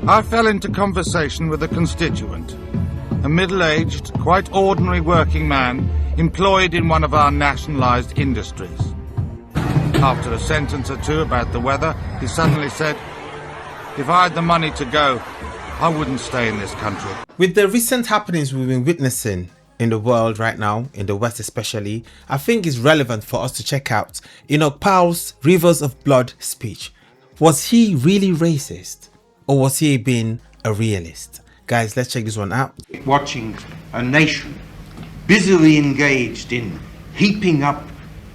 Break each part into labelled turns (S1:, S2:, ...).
S1: I fell into conversation with a constituent, a middle-aged, quite ordinary working man employed in one of our nationalised industries. After a sentence or two about the weather, he suddenly said, "If I had the money to go, I wouldn't stay in this country."
S2: With the recent happenings we've been witnessing in the world right now, in the West especially, I think it's relevant for us to check out Enoch Powell's Rivers of Blood speech. Was he really racist, or was he being a realist? Guys, let's check this one out.
S3: Watching a nation busily engaged in heaping up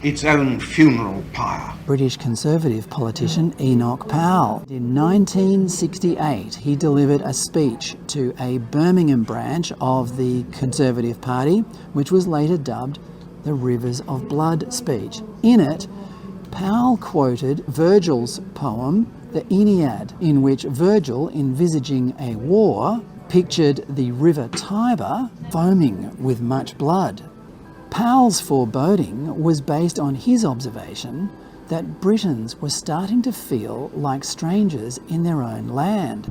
S3: its own funeral pyre.
S4: British Conservative politician Enoch Powell. In 1968, he delivered a speech to a Birmingham branch of the Conservative Party, which was later dubbed the Rivers of Blood speech. In it, Powell quoted Virgil's poem, the Aeneid, in which Virgil, envisaging a war, pictured the river Tiber foaming with much blood. Powell's foreboding was based on his observation that Britons were starting to feel like strangers in their own land.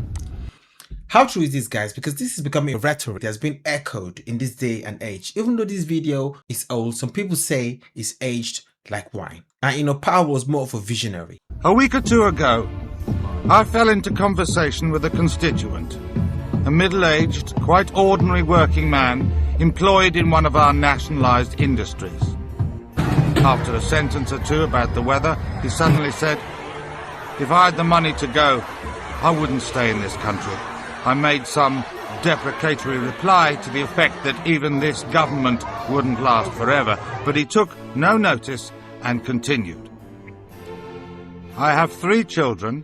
S2: How true is this, guys? Because this is becoming a rhetoric that has been echoed in this day and age. Even though this video is old, some people say it's aged like wine. And Powell was more of a visionary.
S1: A week or two ago, I fell into conversation with a constituent, a middle-aged, quite ordinary working man employed in one of our nationalised industries. After a sentence or two about the weather, he suddenly said, "If I had the money to go, I wouldn't stay in this country." I made some deprecatory reply to the effect that even this government wouldn't last forever, but he took no notice and continued. "I have 3 children,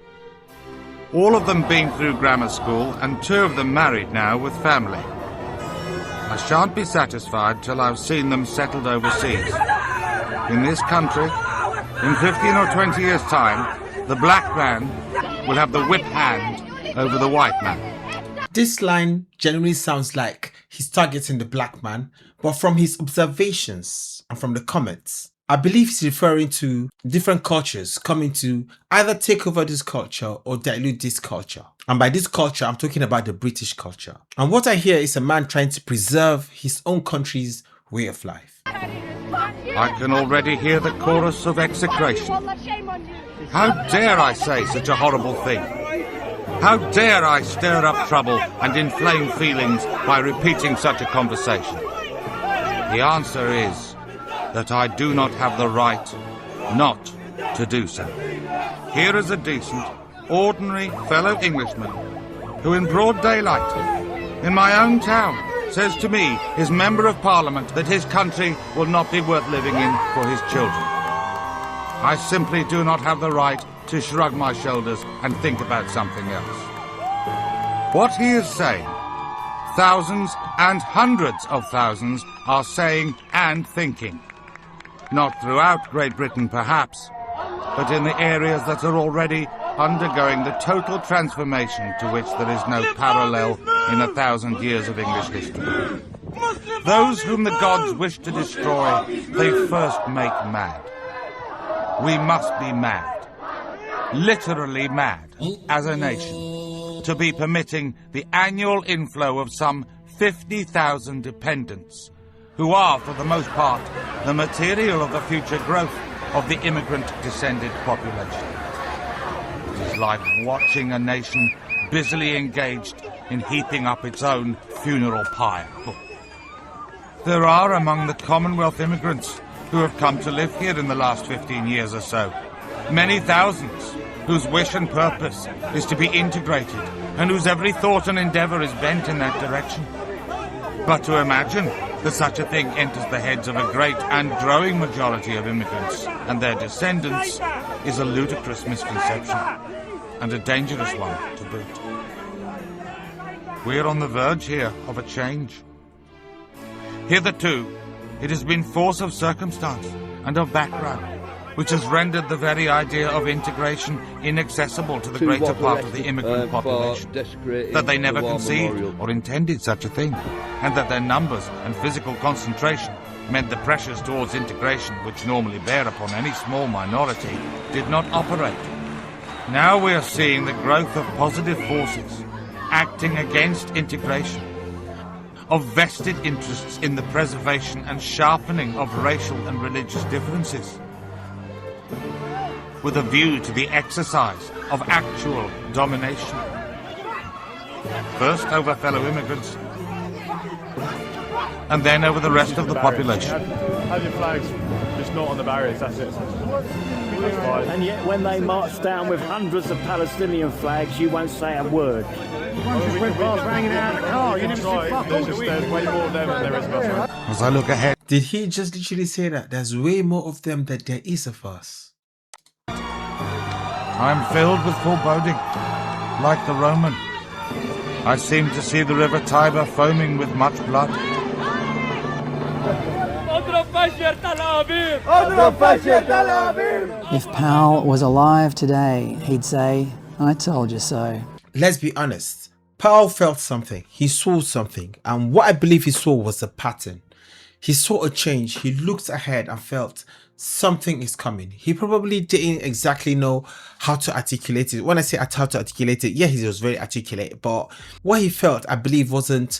S1: all of them been through grammar school and 2 of them married now with family. I shan't be satisfied till I've seen them settled overseas. In this country, in 15 or 20 years' time, the black man will have the whip hand over the white man."
S2: This line generally sounds like he's targeting the black man, but from his observations and from the comments, I believe he's referring to different cultures coming to either take over this culture or dilute this culture. And by this culture, I'm talking about the British culture. And what I hear is a man trying to preserve his own country's way of life.
S1: I can already hear the chorus of execration. How dare I say such a horrible thing? How dare I stir up trouble and inflame feelings by repeating such a conversation? The answer is that I do not have the right not to do so. Here is a decent, ordinary fellow Englishman who in broad daylight, in my own town, says to me, his Member of Parliament, that his country will not be worth living in for his children. I simply do not have the right to shrug my shoulders and think about something else. What he is saying, thousands and hundreds of thousands are saying and thinking. Not throughout Great Britain, perhaps, but in the areas that are already undergoing the total transformation to which there is no parallel in 1,000 years of English history. Those whom the gods wish to destroy, they first make mad. We must be mad, literally mad, as a nation, to be permitting the annual inflow of some 50,000 dependents, who are, for the most part, the material of the future growth of the immigrant-descended population. It is like watching a nation busily engaged in heaping up its own funeral pyre. There are among the Commonwealth immigrants who have come to live here in the last 15 years or so many thousands whose wish and purpose is to be integrated and whose every thought and endeavour is bent in that direction. But to imagine that such a thing enters the heads of a great and growing majority of immigrants and their descendants is a ludicrous misconception, and a dangerous one to boot. We're on the verge here of a change. Hitherto, it has been force of circumstance and of background which has rendered the very idea of integration inaccessible to the greater part of the immigrant population, that they never conceived or intended such a thing, and that their numbers and physical concentration meant the pressures towards integration which normally bear upon any small minority did not operate. Now we are seeing the growth of positive forces acting against integration, of vested interests in the preservation and sharpening of racial and religious differences, with a view to the exercise of actual domination, first over fellow immigrants, and then over the rest of the population.
S5: Have your flags just not on the barriers, that's it.
S6: And yet when they march down with hundreds of Palestinian flags, you won't say a word.
S5: There's way more of them than there is of us.
S1: As I look ahead,
S2: Did he just literally say that? There's way more of them than there is of us.
S1: I am filled with foreboding, like the Roman. I seem to see the river Tiber foaming with much blood.
S4: If Powell was alive today, he'd say, "I told you so."
S2: Let's be honest. Powell felt something. He saw something. And what I believe he saw was a pattern. He saw a change. He looked ahead and felt something is coming. He probably didn't exactly know how to articulate it. When I say how to articulate it, yeah, he was very articulate. But what he felt, I believe, wasn't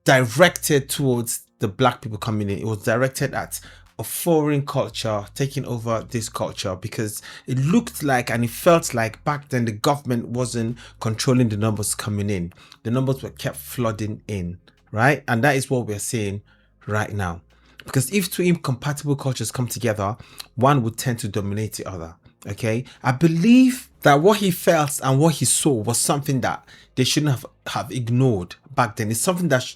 S2: directed towards the black people coming in. It was directed at a foreign culture taking over this culture, because it looked like and it felt like back then the government wasn't controlling the numbers coming in. The numbers were kept flooding in, right? And that is what we're seeing right now. Because if two incompatible cultures come together, one would tend to dominate the other. Okay, I believe that what he felt and what he saw was something that they shouldn't have ignored back then. It's something that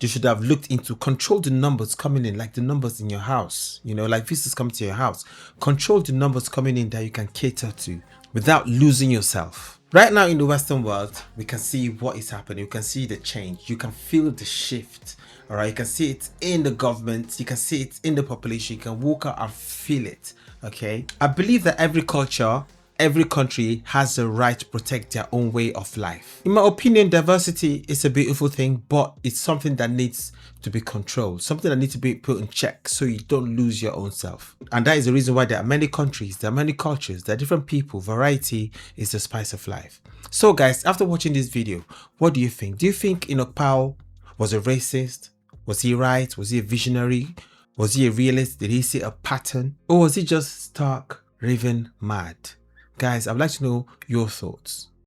S2: you should have looked into. Control the numbers coming in, like the numbers in your house, you know, like visitors come to your house. Control the numbers coming in that you can cater to without losing yourself. Right now in the Western world, we can see what is happening. You can see the change. You can feel the shift. All right, you can see it in the government. You can see it in the population. You can walk out and feel it. Okay, I believe that every culture, every country has the right to protect their own way of life. In my opinion, diversity is a beautiful thing, but it's something that needs to be controlled, something that needs to be put in check so you don't lose your own self. And that is the reason why there are many countries, there are many cultures, there are different people. Variety is the spice of life. So guys, after watching this video, what do you think? Do you think Enoch Powell was a racist? Was he right? Was he a visionary? Was he a realist? Did he see a pattern? Or was he just stark raving mad? Guys, I'd like to know your thoughts.